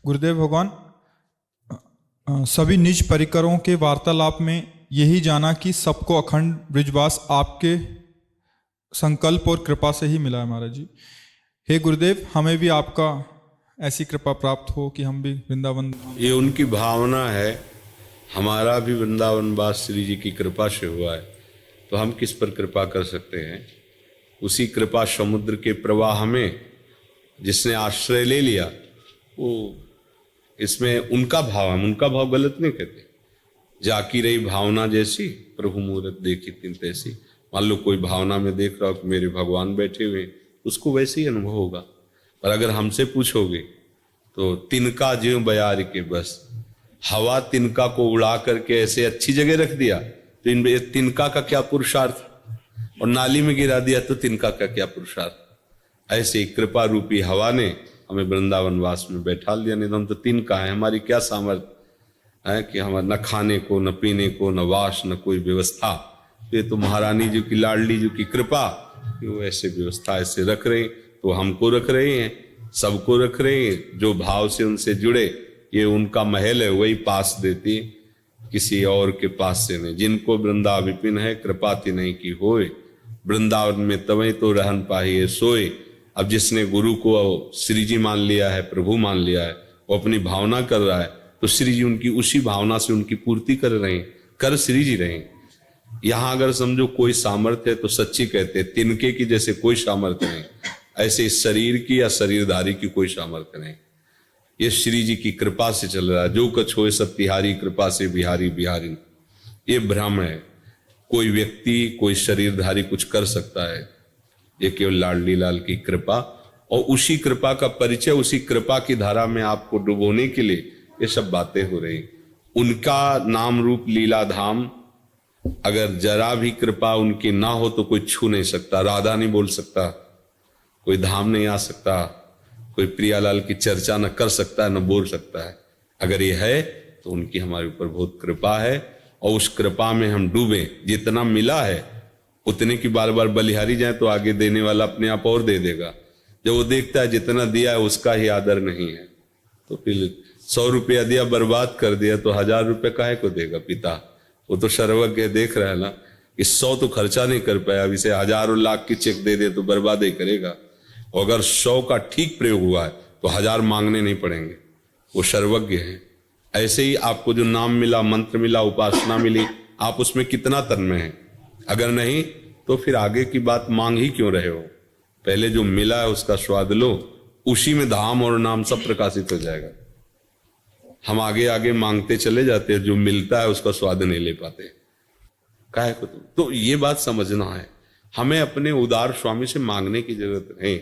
गुरुदेव भगवान, सभी निज परिकरों के वार्तालाप में यही जाना कि सबको अखंड ब्रिजवास आपके संकल्प और कृपा से ही मिला है महाराज जी। हे गुरुदेव, हमें भी आपका ऐसी कृपा प्राप्त हो कि हम भी वृंदावन। ये उनकी भावना है, हमारा भी वृंदावन वास श्री जी की कृपा से हुआ है, तो हम किस पर कृपा कर सकते हैं। उसी कृपा समुद्र के प्रवाह में जिसने आश्रय ले लिया, वो इसमें उनका भाव, हम उनका भाव गलत नहीं कहते। जाकी रही भावना जैसी, प्रभु मूरत देखी तिन तैसी। मान लो कोई भावना में देख रहा हो कि मेरे भगवान बैठे हुए, उसको वैसे ही अनुभव होगा। पर अगर हमसे पूछोगे तो तिनका ज्यों बयार के बस, हवा तिनका को उड़ा करके ऐसे अच्छी जगह रख दिया तो इन तिनका का क्या पुरुषार्थ, और नाली में गिरा दिया तो तिनका का क्या पुरुषार्थ। ऐसे कृपा रूपी हवा ने हमें वृंदावन वास में बैठा लिया। नहीं तो हम तो तिनका है, हमारी क्या सामर्थ्य है कि हमारे न खाने को, न पीने को, न वास, न कोई व्यवस्था। ये तो महारानी जी की, लाडली जी की कृपा कि वो ऐसे व्यवस्था ऐसे रख रहे हैं, तो हमको रख रहे हैं, सबको रख रहे हैं। जो भाव से उनसे जुड़े, ये उनका महल है, वही पास देती, किसी और के पास से नहीं। जिनको वृंदा विपिन है, कृपा ति नहीं की होए, वृंदावन में तवै तो रहन पाहिए सोए। अब जिसने गुरु को श्री जी मान लिया है, प्रभु मान लिया है, वो अपनी भावना कर रहा है, तो श्री जी उनकी उसी भावना से उनकी पूर्ति कर रहे हैं, कर श्री जी रहे हैं। यहां अगर समझो कोई सामर्थ्य है तो सच्ची कहते हैं, तिनके की जैसे कोई सामर्थ्य नहीं, ऐसे इस शरीर की या शरीरधारी की कोई सामर्थ्य नहीं। ये श्री जी की कृपा से चल रहा है। जो कछ होए सब तिहारी, कृपा से बिहारी बिहारी। ये भ्रम है, कोई व्यक्ति, कोई शरीरधारी कुछ कर सकता है, ये केवल लाडली लाल की कृपा। और उसी कृपा का परिचय, उसी कृपा की धारा में आपको डुबोने के लिए ये सब बातें हो रही। उनका नाम रूप लीला धाम, अगर जरा भी कृपा उनकी ना हो तो कोई छू नहीं सकता, राधा नहीं बोल सकता, कोई धाम नहीं आ सकता, कोई प्रियालाल की चर्चा न कर सकता है, न बोल सकता है। अगर ये है तो उनकी हमारे ऊपर बहुत कृपा है, और उस कृपा में हम डूबे। जितना मिला है उतने की बार बार बलिहारी जाए तो आगे देने वाला अपने आप और दे देगा। जब वो देखता है जितना दिया है उसका ही आदर नहीं है, तो फिर 100 रुपया दिया, बर्बाद कर दिया, तो 1000 रुपये काहे को देगा पिता। वो तो सर्वज्ञ देख रहा है ना कि 100 तो खर्चा नहीं कर पाया, अब इसे 1000 और लाख की चेक दे दे तो बर्बाद ही करेगा। और अगर 100 का ठीक प्रयोग हुआ है तो 1000 मांगने नहीं पड़ेंगे, वो सर्वज्ञ है। ऐसे ही आपको जो नाम मिला, मंत्र मिला, उपासना मिली, आप उसमें कितना तन्मय है। अगर नहीं तो फिर आगे की बात मांग ही क्यों रहे हो। पहले जो मिला है उसका स्वाद लो, उसी में धाम और नाम सब प्रकाशित हो जाएगा। हम आगे आगे मांगते चले जाते हैं, जो मिलता है उसका स्वाद नहीं ले पाते, काहे को। तो ये बात समझना है, हमें अपने उदार स्वामी से मांगने की जरूरत नहीं,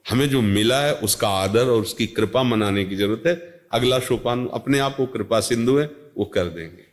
हमें जो मिला है उसका आदर और उसकी कृपा मनाने की जरूरत है। अगला सोपान अपने आप वो कृपा सिंधु है, वो कर देंगे।